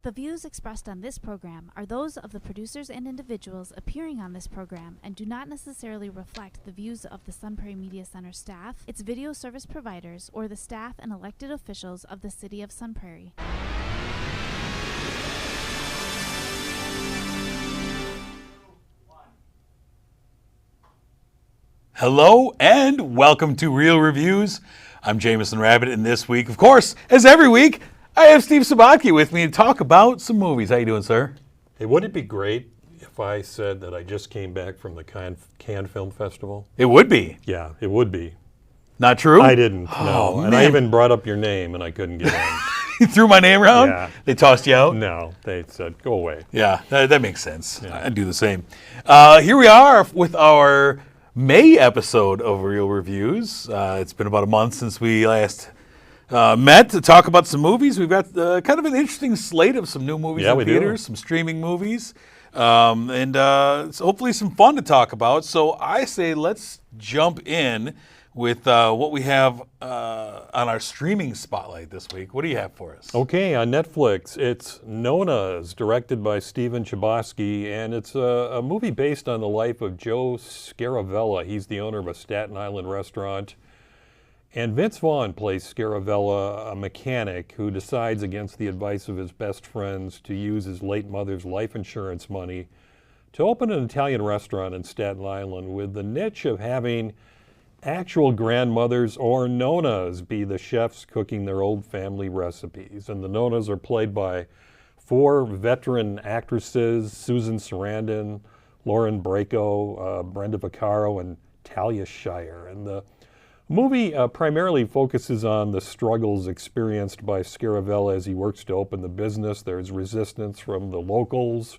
The views expressed on this program are those of the producers and individuals appearing on this program and do not necessarily reflect the views of the Sun Prairie Media Center staff, its video service providers, or the staff and elected officials of the City of Sun Prairie. Hello and welcome to Real Reviews. I'm Jameson Rabbit, and this week, of course, as every week, I have Steve Sabaki with me to talk about some movies. How you doing, sir? Hey, wouldn't it be great if I said that I just came back from the Cannes Film Festival? It would be. Yeah, it would be. Not true? I didn't, no. Oh, and I even brought up your name, and I couldn't get in. You threw my name around? Yeah. They tossed you out? No, they said, go away. Yeah, that makes sense. Yeah. I'd do the same. Here we are with our May episode of Real Reviews. It's been about a month since we last met to talk about some movies. We've got kind of an interesting slate of some new movies in theaters, some streaming movies, and so hopefully some fun to talk about. So I say let's jump in with what we have on our streaming spotlight this week. What do you have for us? Okay, on Netflix, it's Nonnas, directed by Steven Chbosky, and it's a movie based on the life of Joe Scaravella. He's the owner of a Staten Island restaurant. And Vince Vaughn plays Scaravella, a mechanic who decides against the advice of his best friends to use his late mother's life insurance money to open an Italian restaurant in Staten Island with the niche of having actual grandmothers or nonnas be the chefs cooking their old family recipes. And the nonnas are played by four veteran actresses: Susan Sarandon, Lauren Bracco, Brenda Vaccaro, and Talia Shire. And the movie primarily focuses on the struggles experienced by Scaravella as he works to open the business. There's resistance from the locals,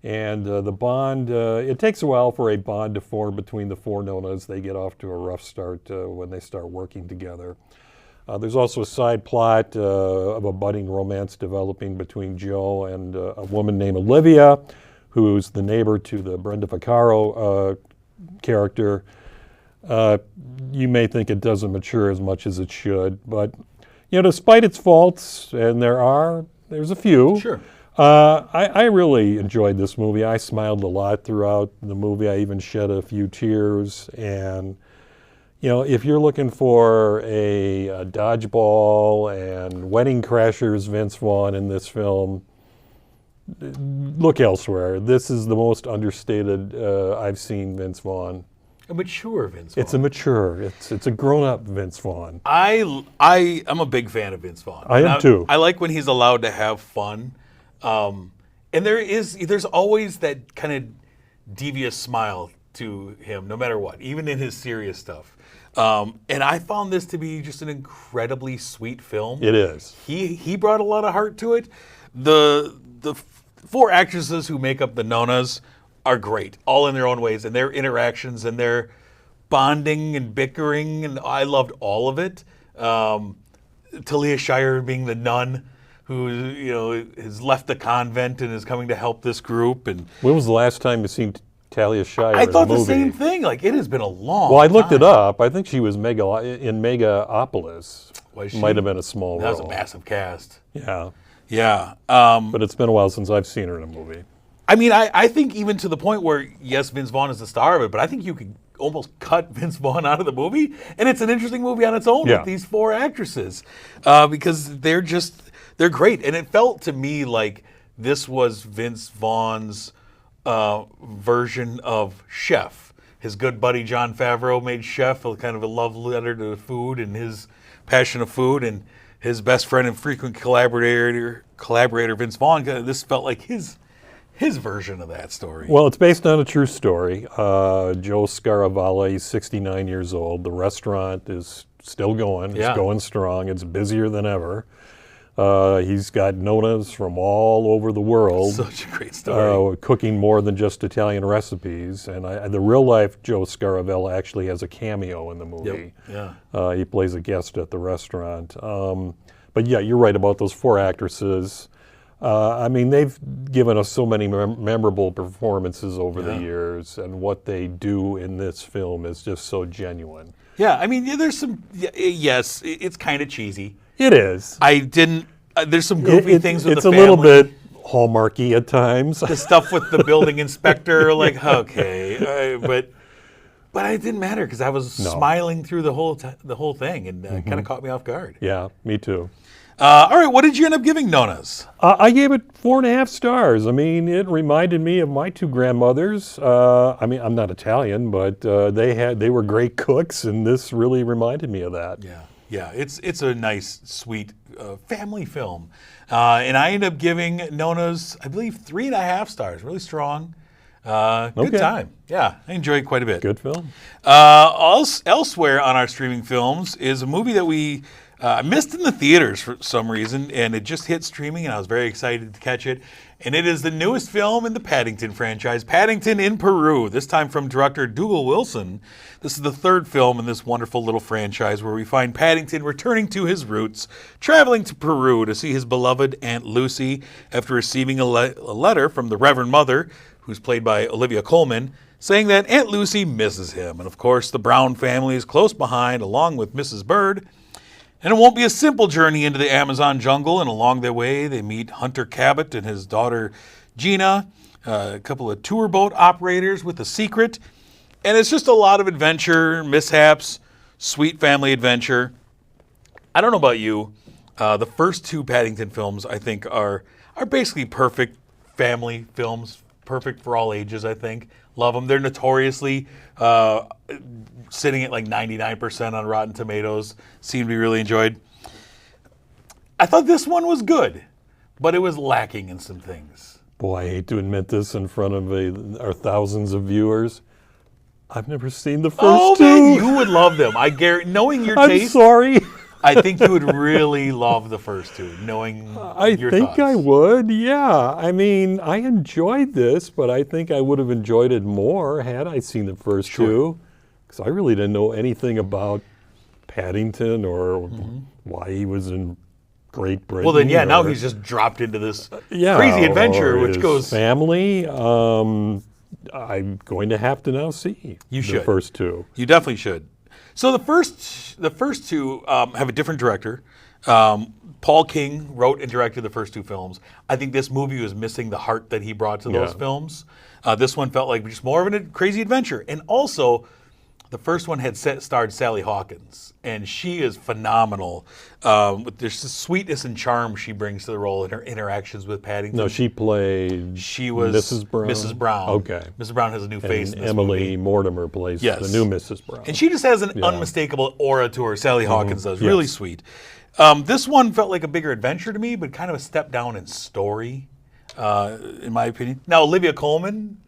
and the bond, it takes a while for a bond to form between the four nonnas. They get off to a rough start when they start working together. There's also a side plot of a budding romance developing between Joe and a woman named Olivia, who's the neighbor to the Brenda Vaccaro character. You may think it doesn't mature as much as it should, but despite its faults, and there's a few. Sure. I really enjoyed this movie. I smiled a lot throughout the movie. I even shed a few tears. And if you're looking for a dodgeball and Wedding Crashers Vince Vaughn in this film, look elsewhere. This is the most understated I've seen Vince Vaughn. A mature Vince Vaughn. It's a grown-up Vince Vaughn. I'm a big fan of Vince Vaughn. I am too. I like when he's allowed to have fun. And there's always that kind of devious smile to him, no matter what, even in his serious stuff. And I found this to be just an incredibly sweet film. It is. He brought a lot of heart to it. The four actresses who make up the nonnas are great, all in their own ways, and their interactions and their bonding and bickering, and I loved all of it. Talia Shire being the nun who has left the convent and is coming to help this group. And when was the last time you seen Talia Shire? I thought in a movie? The same thing. Like, it has been a long. Well, I looked time. it up. I think she was in Megaopolis. Was she? Might have been a small role. That was a massive cast. Yeah. Yeah. But it's been a while since I've seen her in a movie. I mean, I think even to the point where, yes, Vince Vaughn is the star of it, but I think you could almost cut Vince Vaughn out of the movie, and it's an interesting movie on its own with these four actresses because they're great. And it felt to me like this was Vince Vaughn's version of Chef. His good buddy Jon Favreau made Chef a kind of a love letter to food and his passion of food, and his best friend and frequent collaborator Vince Vaughn. This felt like his version of that story. Well, it's based on a true story. Joe Scaravella, he's 69 years old. The restaurant is still going. It's going strong. It's busier than ever. He's got nonnas from all over the world. Such a great story. Cooking more than just Italian recipes. And the real-life Joe Scaravella actually has a cameo in the movie. Yep. Yeah. He plays a guest at the restaurant. But yeah, you're right about those four actresses. I mean, they've given us so many memorable performances over the years, and what they do in this film is just so genuine. Yeah, I mean, there's some. Yes, it's kind of cheesy. It is. I didn't There's some goofy things with it's the a family. little bit Hallmarky at times. The stuff with the building inspector, like, okay, but it didn't matter because I was smiling through the whole thing, and kind of caught me off guard. Yeah, me too. All right, what did you end up giving Nonnas? I gave it 4.5 stars. I mean, it reminded me of my two grandmothers. I mean, I'm not Italian, but they were great cooks, and this really reminded me of that. Yeah, it's a nice, sweet family film. And I ended up giving Nonnas, I believe, 3.5 stars. Really strong. Good time. Yeah, I enjoyed it quite a bit. Good film. Elsewhere on our streaming films is a movie that we missed in the theaters for some reason, and it just hit streaming, and I was very excited to catch it. And it is the newest film in the Paddington franchise, Paddington in Peru, this time from director Dougal Wilson. This is the third film in this wonderful little franchise where we find Paddington returning to his roots, traveling to Peru to see his beloved Aunt Lucy after receiving a letter from the Reverend Mother, who's played by Olivia Colman, saying that Aunt Lucy misses him. And of course, the Brown family is close behind, along with Mrs. Bird. And it won't be a simple journey into the Amazon jungle, and along their way, they meet Hunter Cabot and his daughter Gina, a couple of tour boat operators with a secret. And it's just a lot of adventure, mishaps, sweet family adventure. I don't know about you. The first two Paddington films, I think, are basically perfect family films, perfect for all ages, I think. Love them. They're notoriously sitting at like 99% on Rotten Tomatoes. Seem to be really enjoyed. I thought this one was good, but it was lacking in some things. Boy, I hate to admit this in front of our thousands of viewers. I've never seen the first two. Man, you would love them. I guarantee, knowing your taste. I'm sorry. I think you would really love the first two, knowing your thoughts. I think I would, yeah. I mean, I enjoyed this, but I think I would have enjoyed it more had I seen the first two. Because I really didn't know anything about Paddington or why he was in Great Britain. Well, then, now he's just dropped into this crazy adventure, which goes... family. I'm going to have to now see the first two. You definitely should. So the first two have a different director. Paul King wrote and directed the first two films. I think this movie was missing the heart that he brought to those films. This one felt like just more of a crazy adventure. And also, the first one had starred Sally Hawkins, and she is phenomenal. There's the sweetness and charm she brings to the role in her interactions with Paddington. No, she played. She was Mrs. Brown. Mrs. Brown. Okay. Mrs. Brown has a new face. In this Emily movie. Mortimer plays the new Mrs. Brown, and she just has an unmistakable aura to her. Sally Hawkins does. Really sweet. This one felt like a bigger adventure to me, but kind of a step down in story, in my opinion. Now Olivia Colman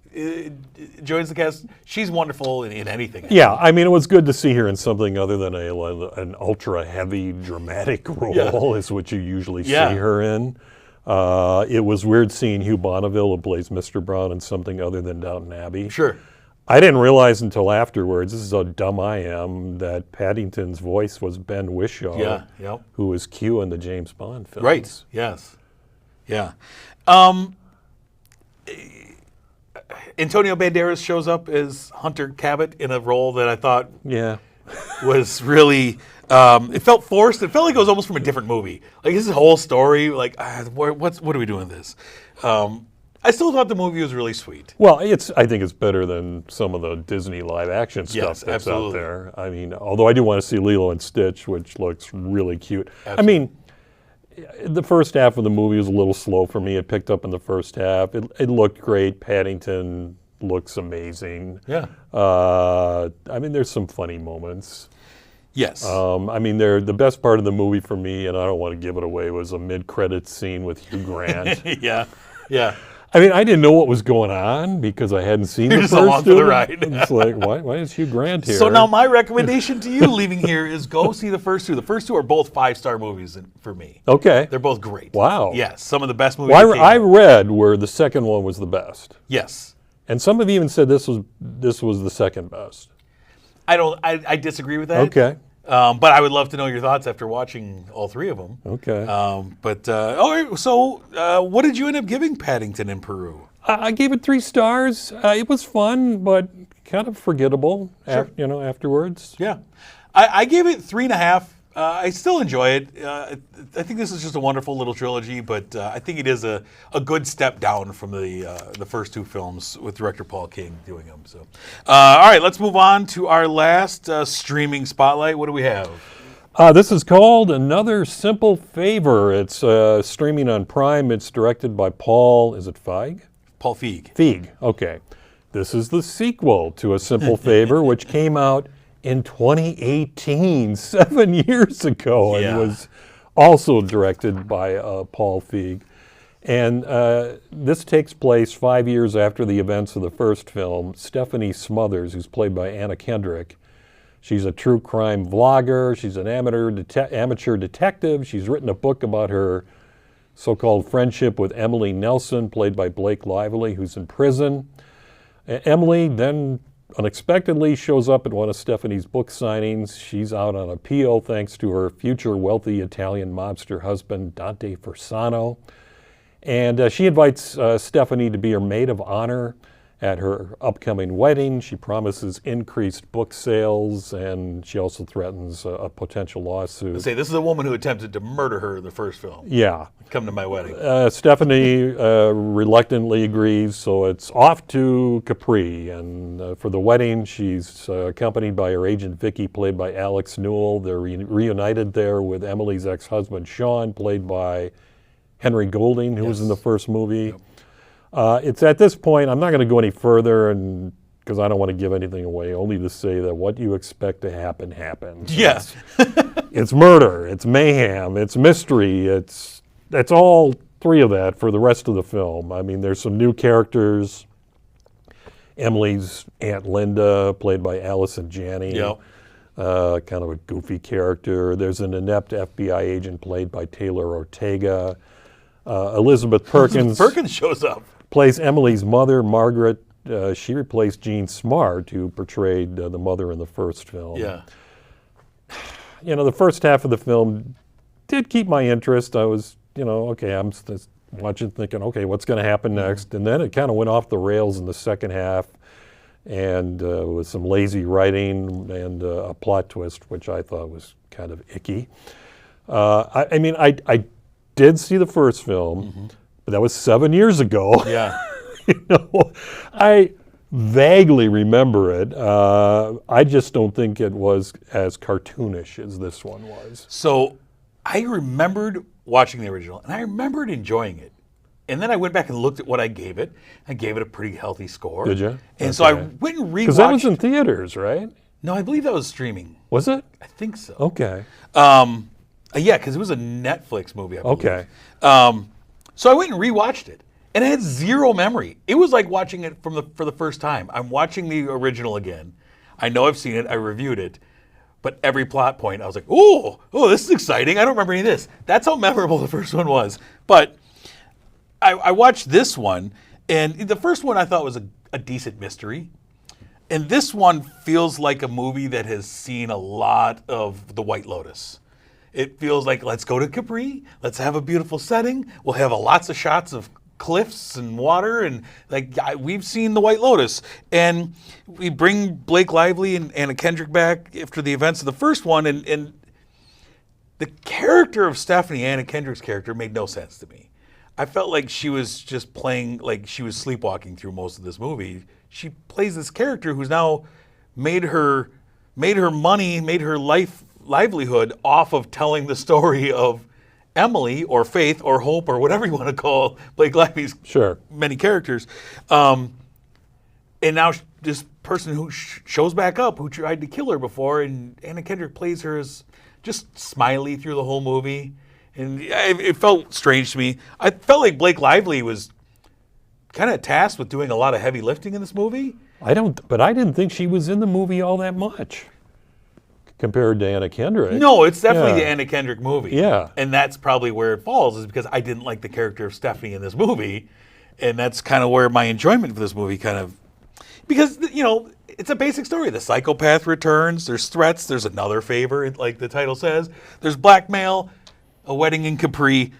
joins the cast. She's wonderful in anything. Yeah, I mean, it was good to see her in something other than an ultra-heavy, dramatic role, is what you usually see her in. It was weird seeing Hugh Bonneville, who plays Mr. Brown, in something other than Downton Abbey. Sure. I didn't realize until afterwards, this is how dumb I am, that Paddington's voice was Ben Whishaw, who was Q in the James Bond films. Right, yes. Yeah. Antonio Banderas shows up as Hunter Cabot in a role that I thought was really, it felt forced. It felt like it was almost from a different movie. Like, this whole story, like, what are we doing with this? I still thought the movie was really sweet. Well, I think it's better than some of the Disney live-action stuff that's out there. I mean, although I do want to see Lilo and Stitch, which looks really cute. Absolutely. I mean, the first half of the movie was a little slow for me. It picked up in the first half. It looked great. Paddington looks amazing. Yeah. I mean, there's some funny moments. Yes. I mean, the best part of the movie for me, and I don't want to give it away, was a mid-credits scene with Hugh Grant. Yeah. I mean, I didn't know what was going on because I hadn't seen the first along for the ride. It's like, why is Hugh Grant here? So now my recommendation to you leaving here is go see the first two. The first two are both 5-star movies for me. Okay. They're both great. Wow. Yes, some of the best movies. Well, I read where the second one was the best. Yes. And some have even said this was the second best. I disagree with that. Okay. But I would love to know your thoughts after watching all three of them. Okay. All right, so what did you end up giving Paddington in Peru? I gave it 3 stars. It was fun, but kind of forgettable. Afterwards. Yeah, I gave it 3.5 I still enjoy it. I think this is just a wonderful little trilogy, but I think it is a good step down from the first two films with director Paul King doing them. So, all right, let's move on to our last streaming spotlight. What do we have? This is called Another Simple Favor. It's streaming on Prime. It's directed by Paul, is it Feig? Paul Feig. Feig, okay. This is the sequel to A Simple Favor, which came out in 2018, 7 years ago, and was also directed by Paul Feig. And this takes place 5 years after the events of the first film. Stephanie Smothers, who's played by Anna Kendrick, she's a true crime vlogger. She's an amateur detective. She's written a book about her so-called friendship with Emily Nelson, played by Blake Lively, who's in prison. Emily then unexpectedly shows up at one of Stephanie's book signings. She's out on appeal thanks to her future wealthy Italian mobster husband, Dante Forsano. And she invites Stephanie to be her maid of honor at her upcoming wedding. She promises increased book sales, and she also threatens a potential lawsuit. Let's say this is a woman who attempted to murder her in the first film. Yeah. Come to my wedding. Stephanie reluctantly agrees, so it's off to Capri. And for the wedding, she's accompanied by her agent Vicky, played by Alex Newell. They're reunited there with Emily's ex-husband Sean, played by Henry Golding, who was in the first movie. Yep. It's at this point, I'm not going to go any further, and because I don't want to give anything away, only to say that what you expect to happen happens. Yes. It's murder, it's mayhem, it's mystery, it's all three of that for the rest of the film. I mean, there's some new characters. Emily's Aunt Linda, played by Allison Janney. Yep. Kind of a goofy character. There's an inept FBI agent played by Taylor Ortega. Elizabeth Perkins shows up. Plays Emily's mother, Margaret. She replaced Jean Smart, who portrayed the mother in the first film. Yeah. You know, the first half of the film did keep my interest. I was, okay, I'm just watching thinking, okay, what's going to happen next? And then it kind of went off the rails in the second half, and with some lazy writing and a plot twist, which I thought was kind of icky. I did see the first film, but that was 7 years ago. Yeah. I vaguely remember it. I just don't think it was as cartoonish as this one was. So I remembered watching the original, and I remembered enjoying it. And then I went back and looked at what I gave it. I gave it a pretty healthy score. Did you? And so I went and rewatched. Because that was in theaters, right? No, I believe that was streaming. Was it? I think so. Okay. Yeah, because it was a Netflix movie, I believe. Okay. So I went and rewatched it, and I had zero memory. It was like watching it for the first time. I'm watching the original again. I know I've seen it. I reviewed it. But every plot point, I was like, oh, this is exciting. I don't remember any of this. That's how memorable the first one was. But I watched this one, and the first one I thought was a decent mystery. And this one feels like a movie that has seen a lot of The White Lotus. It feels like, let's go to Capri, let's have a beautiful setting, we'll have lots of shots of cliffs and water, and we've seen The White Lotus. And we bring Blake Lively and Anna Kendrick back after the events of the first one, and the character of Stephanie, Anna Kendrick's character, made no sense to me. I felt like she was just playing, like she was sleepwalking through most of this movie. She plays this character who's now made her money, made her livelihood off of telling the story of Emily or Faith or Hope or whatever you want to call Blake Lively's many characters. And now this person who shows back up, who tried to kill her before, and Anna Kendrick plays her as just smiley through the whole movie. And it felt strange to me. I felt like Blake Lively was kind of tasked with doing a lot of heavy lifting in this movie. But I didn't think she was in the movie all that much compared to Anna Kendrick. No, it's definitely the Anna Kendrick movie. Yeah. And that's probably where it falls, is because I didn't like the character of Stephanie in this movie. And that's kind of where my enjoyment for this movie because, it's a basic story. The psychopath returns, there's threats, there's another favor, like the title says. There's blackmail, a wedding in Capri.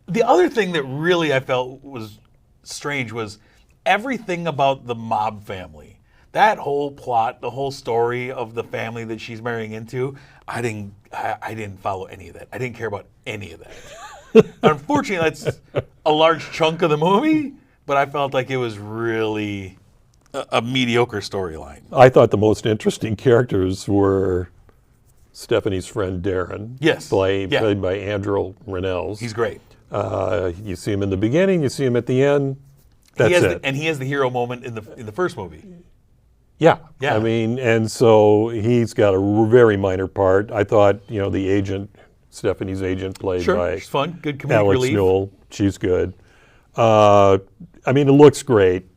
The other thing that really I felt was strange was everything about the mob family. That whole plot, the whole story of the family that she's marrying into, I didn't follow any of that. I didn't care about any of that. Unfortunately, that's a large chunk of the movie, but I felt like it was really a mediocre storyline. I thought the most interesting characters were Stephanie's friend Darren, played by Andrew Rannells. He's great. You see him in the beginning, you see him at the end. That's it. And he has the hero moment in the first movie. Yeah. Yeah. I mean, and so he's got a very minor part. I thought, the agent, Stephanie's agent, played by she's fun, good comedic Alex relief. Newell. She's good. I mean, it looks great.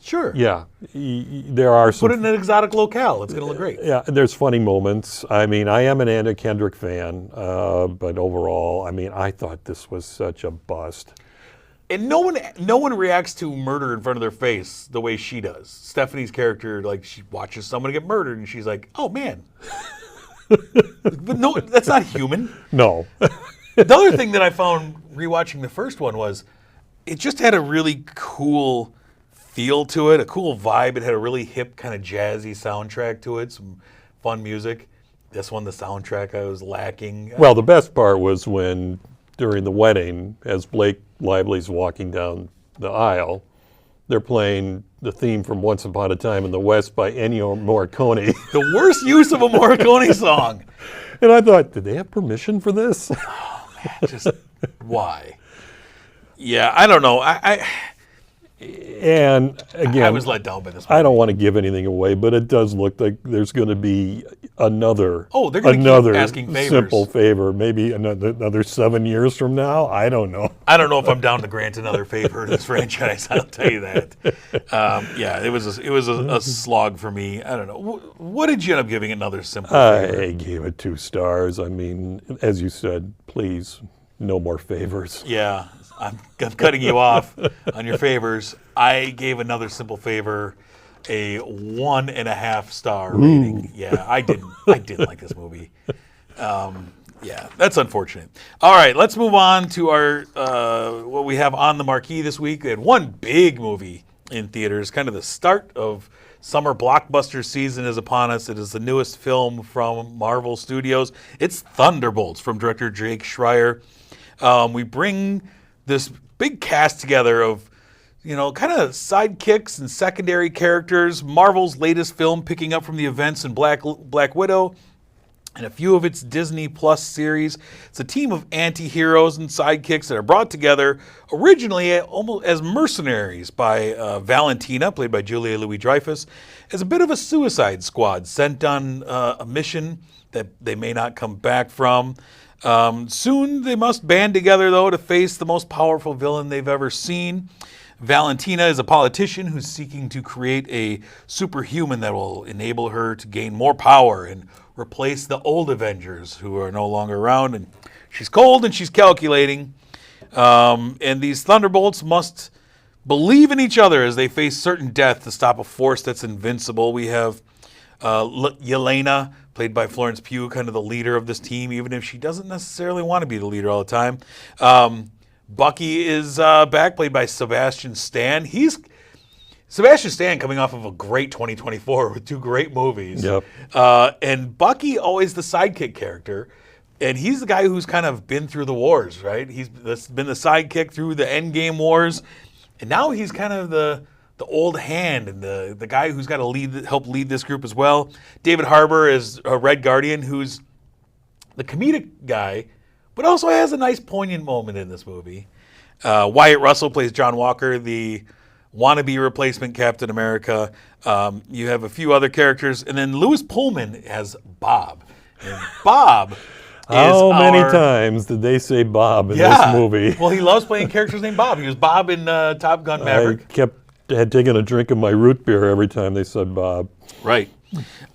Sure. Yeah. There are some. Put it in an exotic locale. It's going to look great. Yeah, there's funny moments. I mean, I am an Anna Kendrick fan, but overall, I mean, I thought this was such a bust. And no one reacts to murder in front of their face the way she does. Stephanie's character, like, she watches someone get murdered and she's like, "Oh man." But no, that's not human. No. The other thing that I found rewatching the first one was it just had a really cool feel to it, a cool vibe. It had a really hip, kind of jazzy soundtrack to it, some fun music. This one, the soundtrack, I was lacking. Well, the best part was when, during the wedding, as Blake Lively's walking down the aisle, they're playing the theme from Once Upon a Time in the West by Ennio Morricone. The worst use of a Morricone song. And I thought, did they have permission for this? Oh, man, just why? Yeah, I don't know. And again, I was let down by this movie. I don't want to give anything away, but it does look like there's going to be another they're going to keep asking favors. Simple favor, maybe another 7 years from now. I don't know. I don't know if I'm down to grant another favor to this franchise. I'll tell you that. Yeah, it was a slog for me. I don't know. What did you end up giving another simple favor? I gave it 2 stars. I mean, as you said, please, no more favors. Yeah. I'm cutting you off on your favors. I gave another simple favor a 1.5 star rating. Yeah, I didn't like this movie. Yeah, that's unfortunate. All right, let's move on to our what we have on the marquee this week. We had one big movie in theaters. Kind of the start of summer blockbuster season is upon us. It is the newest film from Marvel Studios. It's Thunderbolts from director Jake Schreier. We bring this big cast together of, kind of sidekicks and secondary characters. Marvel's latest film picking up from the events in Black Widow and a few of its Disney Plus series. It's a team of anti-heroes and sidekicks that are brought together originally almost as mercenaries by Valentina, played by Julia Louis-Dreyfus, as a bit of a suicide squad sent on a mission that they may not come back from. Soon they must band together, though, to face the most powerful villain they've ever seen. Valentina is a politician who's seeking to create a superhuman that will enable her to gain more power and replace the old Avengers who are no longer around. And she's cold and she's calculating. And these Thunderbolts must believe in each other as they face certain death to stop a force that's invincible. We have Yelena, played by Florence Pugh, kind of the leader of this team, even if she doesn't necessarily want to be the leader all the time. Bucky is back, played by Sebastian Stan. Sebastian Stan coming off of a great 2024 with 2 great movies. Yep. And Bucky, always the sidekick character. And he's the guy who's kind of been through the wars, right? He's been the sidekick through the Endgame wars. And now he's kind of the old hand and the guy who's got to help lead this group as well. David Harbour is a Red Guardian, who's the comedic guy, but also has a nice poignant moment in this movie. Wyatt Russell plays John Walker, the wannabe replacement Captain America. You have a few other characters, and then Louis Pullman as Bob. And Bob How many times did they say Bob in this movie? Well, he loves playing characters named Bob. He was Bob in Top Gun Maverick. I had taken a drink of my root beer every time they said Bob. Right.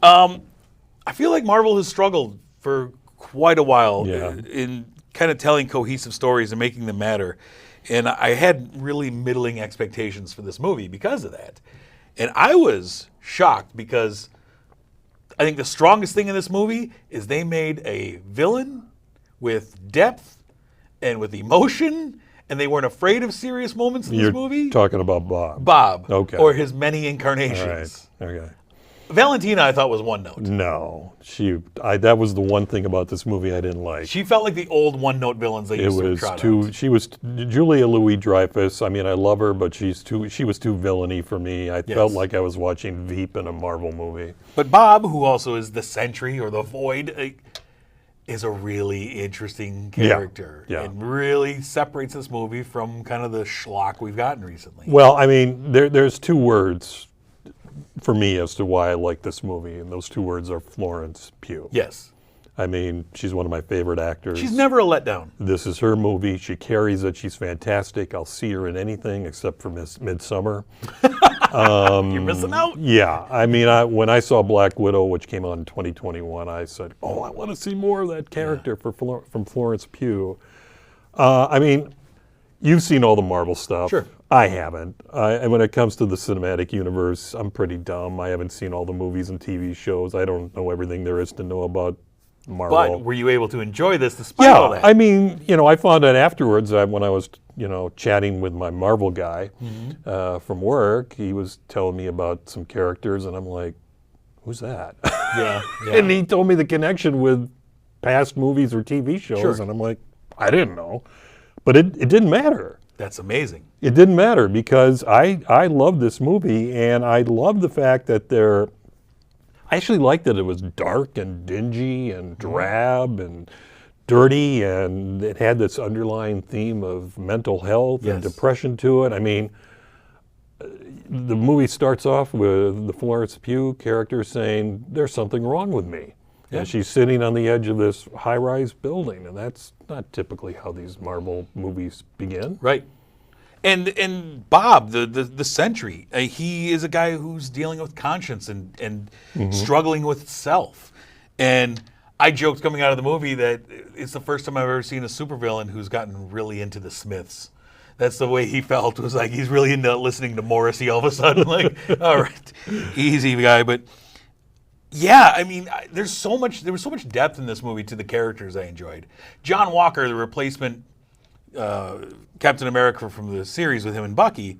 I feel like Marvel has struggled for quite a while in kind of telling cohesive stories and making them matter. And I had really middling expectations for this movie because of that. And I was shocked because I think the strongest thing in this movie is they made a villain with depth and with emotion, and they weren't afraid of serious moments in this movie. You're talking about Bob. Bob. Okay. Or his many incarnations. All right. Okay. Valentina, I thought, was one note. No, that was the one thing about this movie I didn't like. She felt like the old one note villains they used to trot out. She was Julia Louis-Dreyfus. I mean, I love her, but she was too villainy for me. I felt like I was watching Veep in a Marvel movie. But Bob, who also is the Sentry or the Void, is a really interesting character. Yeah. And really separates this movie from kind of the schlock we've gotten recently. Well, I mean, there's two words for me as to why I like this movie, and those two words are Florence Pugh. Yes. I mean, she's one of my favorite actors. She's never a letdown. This is her movie. She carries it. She's fantastic. I'll see her in anything except for Midsummer. You're missing out. Yeah. I mean, when I saw Black Widow, which came out in 2021, I said, oh, I want to see more of that character from Florence Pugh. I mean, you've seen all the Marvel stuff. Sure. I haven't. And when it comes to the cinematic universe, I'm pretty dumb. I haven't seen all the movies and TV shows. I don't know everything there is to know about Marvel. But were you able to enjoy this despite all that? I mean, I found out afterwards when I was, chatting with my Marvel guy from work, he was telling me about some characters, and I'm like, who's that? Yeah. And he told me the connection with past movies or TV shows, Sure. and I'm like, I didn't know. But it didn't matter. That's amazing. It didn't matter because I love this movie, and I love the fact that I actually liked that it was dark and dingy and drab and dirty, and it had this underlying theme of mental health and depression to it. I mean, the movie starts off with the Florence Pugh character saying, there's something wrong with me. Yeah. And she's sitting on the edge of this high-rise building, and that's not typically how these Marvel movies begin. Right. And Bob, the Sentry, he is a guy who's dealing with conscience and struggling with self. And I joked coming out of the movie that it's the first time I've ever seen a supervillain who's gotten really into the Smiths. That's the way he felt. It was like he's really into listening to Morrissey all of a sudden. Like, all right, easy guy. But yeah, I mean, there was so much depth in this movie to the characters I enjoyed. John Walker, the replacement Captain America from the series with him and Bucky,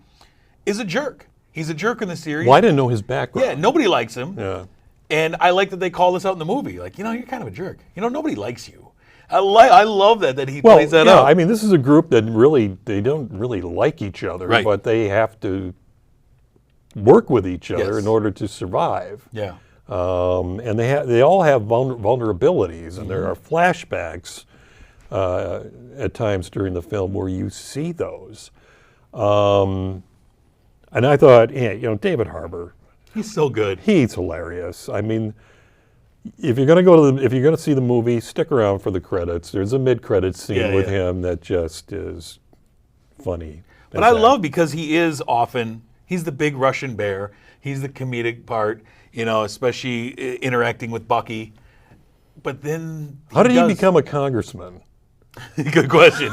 is a jerk. He's a jerk in the series. Well, I didn't know his background. Yeah, nobody likes him. Yeah. And I like that they call this out in the movie. Like, you're kind of a jerk. Nobody likes you. I love that he plays that out. I mean, this is a group that they don't really like each other, Right. but they have to work with each other in order to survive. Yeah. And they all have vulnerabilities, and there are flashbacks at times during the film where you see those. And I thought, David Harbour. He's so good. He's hilarious. I mean, if you're going to see the movie, stick around for the credits. There's a mid-credits scene with him that just is funny. But I love because he's the big Russian bear. He's the comedic part, especially interacting with Bucky. But then how did he become a congressman? Good question.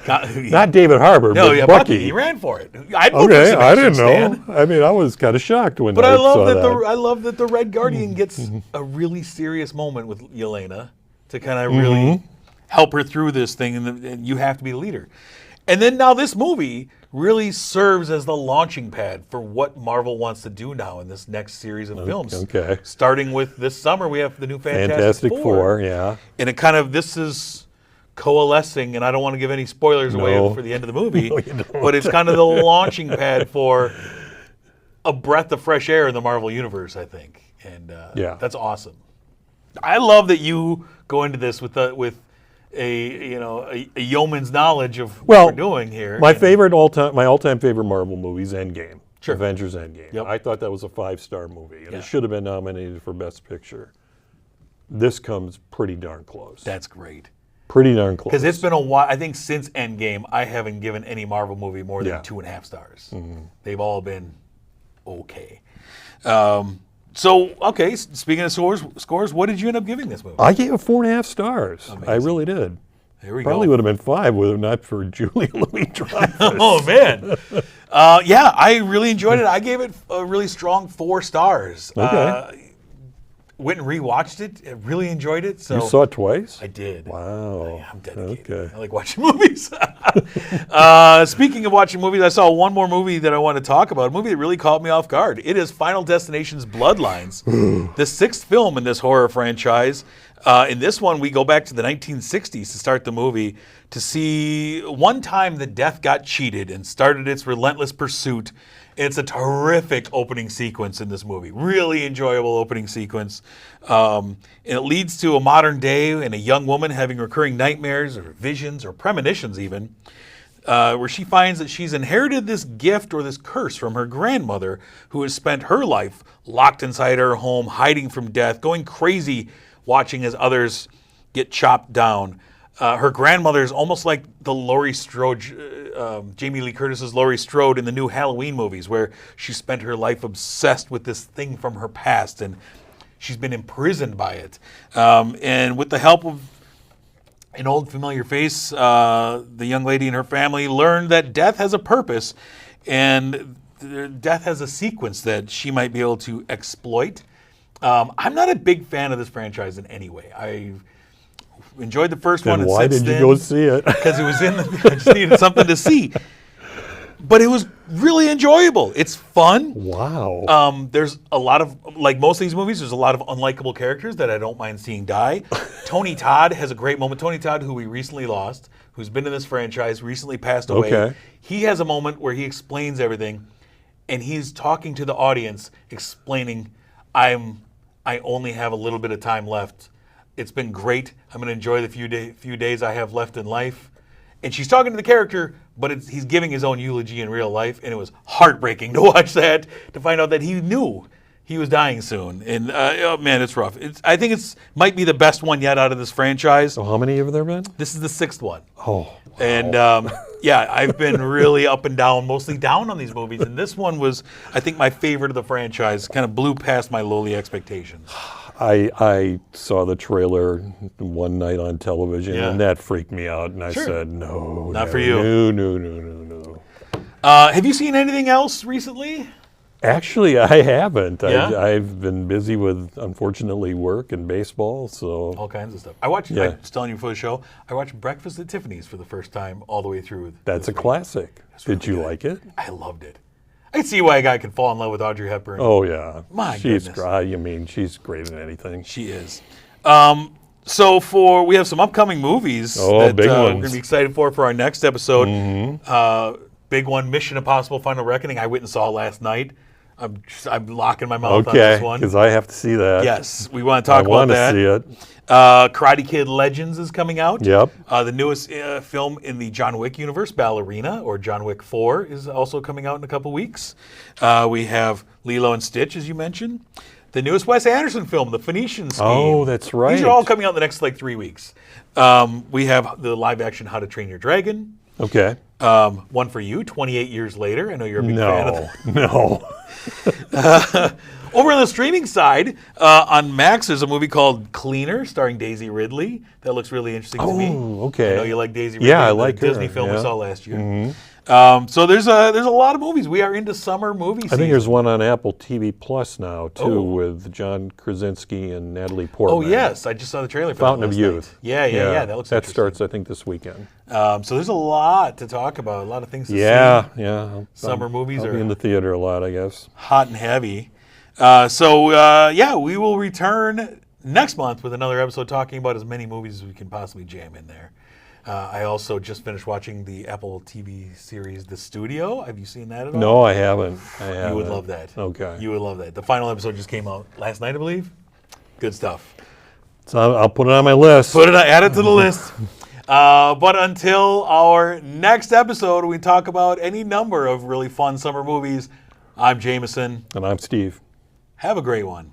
Not David Harbour, but Bucky. He ran for it. I didn't know. I mean, I was kind of shocked when I saw that. I love that the Red Guardian gets a really serious moment with Yelena to kind of really help her through this thing, and you have to be the leader. And then now this movie really serves as the launching pad for what Marvel wants to do now in this next series of films. Okay. Starting with this summer, we have the new Fantastic Four, yeah. And this is coalescing, and I don't want to give any spoilers away for the end of the movie, but it's kind of the launching pad for a breath of fresh air in the Marvel Universe, I think. And that's awesome. I love that you go into this with a yeoman's knowledge of what we're doing here. My all-time favorite Marvel movie is Endgame. Sure. Avengers Endgame. Yep. I thought that was a 5-star movie, and it should have been nominated for Best Picture. This comes pretty darn close. That's great. Pretty darn close. Because it's been a while. I think since Endgame, I haven't given any Marvel movie more than 2.5 stars. They've all been okay. Speaking of scores, what did you end up giving this movie? I gave it 4.5 stars. Amazing. I really did. There we Probably go. would have been 5 were it not for Julia Louis-Dreyfus. Oh, man. I really enjoyed it. I gave it a really strong 4 stars. Okay. went and rewatched it. I really enjoyed it. So You saw it twice? I did. Wow. I'm dedicated. Okay. I like watching movies. Speaking of watching movies, I saw one more movie that I want to talk about, a movie that really caught me off guard. It is Final Destination's Bloodlines, the 6th film in this horror franchise. In this one, we go back to the 1960s to start the movie to see one time that death got cheated and started its relentless pursuit. It's a terrific opening sequence in this movie. Really enjoyable opening sequence. And it leads to a modern day and a young woman having recurring nightmares or visions or premonitions even, where she finds that she's inherited this gift or this curse from her grandmother, who has spent her life locked inside her home, hiding from death, going crazy, watching as others get chopped down. Her grandmother is almost like the Laurie Strode, Jamie Lee Curtis's Laurie Strode in the new Halloween movies, where she spent her life obsessed with this thing from her past, and she's been imprisoned by it. And with the help of an old familiar face, the young lady and her family learned that death has a purpose, and death has a sequence that she might be able to exploit. I'm not a big fan of this franchise in any way. I enjoyed the first one. Why did you go see it? Because it was I just needed something to see. But it was really enjoyable. It's fun. Wow. There's a lot of, like most of these movies, there's a lot of unlikable characters that I don't mind seeing die. Tony Todd has a great moment. Tony Todd, who we recently lost, who's been in this franchise, recently passed away. Okay. He has a moment where he explains everything, and he's talking to the audience, explaining, I only have a little bit of time left. It's been great. I'm going to enjoy the few days I have left in life. And she's talking to the character, but he's giving his own eulogy in real life, and it was heartbreaking to watch that, to find out that he knew he was dying soon. And, oh man, it's rough. I think it might be the best one yet out of this franchise. So how many have there been? This is the 6th one. Oh, wow. And yeah, I've been really up and down, mostly down on these movies. And this one was, I think, my favorite of the franchise. Kind of blew past my lowly expectations. I saw the trailer one night on television, Yeah. and that freaked me out. And I Sure. said, no. Not for you. No. Have you seen anything else recently? Actually, I haven't. Yeah? I've been busy with, unfortunately, work and baseball. So All kinds of stuff. I watched, Yeah. I was telling you before the show, I watched Breakfast at Tiffany's for the first time all the way through. that's a this week. classic. Did really you good. like it? I loved it. I can see why a guy could fall in love with Audrey Hepburn. Oh yeah, My she's goodness. she's great in anything. She is. So we have some upcoming movies that big we're ones. going to be excited for our next episode. Big one, Mission Impossible: Final Reckoning. I went and saw last night. I'm locking my mouth on Okay, this one. because I have to see that. Yes, we want to talk I about want to that. see it. Karate Kid Legends is coming out. Yep. The newest film in the John Wick universe, Ballerina, or John Wick 4, is also coming out in a couple weeks. We have Lilo and Stitch, as you mentioned. The newest Wes Anderson film, The Phoenician Scheme. Oh, that's right. These are all coming out in the next 3 weeks. We have the live-action How to Train Your Dragon. Okay. One for you, 28 years later. I know you're a big fan of that. No. Over on the streaming side, on Max, there's a movie called Cleaner, starring Daisy Ridley. That looks really interesting to me. Oh, okay. I know you like Daisy Ridley. Yeah, I the like her, Disney film we yeah. saw last year. So there's a lot of movies. We are into summer movie season. I think there's one on Apple TV Plus now too, Oh. with John Krasinski and Natalie Portman. Oh yes, I just saw the trailer for Fountain that of last Youth. night. Yeah. That looks That interesting. starts, I think, this weekend. So there's a lot to talk about. A lot of things to see. Yeah. Summer movies I'll are be in the theater a lot, I guess. hot and heavy. We will return next month with another episode talking about as many movies as we can possibly jam in there. I also just finished watching the Apple TV series The Studio. Have you seen that at all? No, I haven't. You would love that. Okay. You would love that. The final episode just came out last night, I believe. Good stuff. So I'll put it on my list. Add it to the list. But until our next episode, we talk about any number of really fun summer movies. I'm Jameson. And I'm Steve. Have a great one.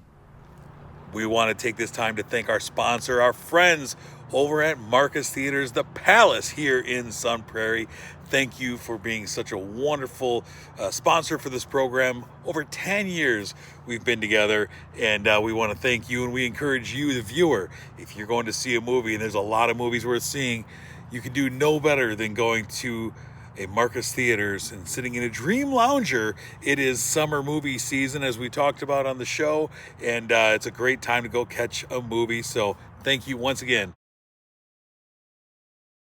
We want to take this time to thank our sponsor, our friends over at Marcus Theaters, the Palace here in Sun Prairie. Thank you for being such a wonderful sponsor for this program. Over 10 years we've been together, and we want to thank you, and we encourage you, the viewer, if you're going to see a movie, and there's a lot of movies worth seeing, you can do no better than going to a Marcus Theaters and sitting in a Dream Lounger. It is summer movie season, as we talked about on the show, and it's a great time to go catch a movie. So thank you once again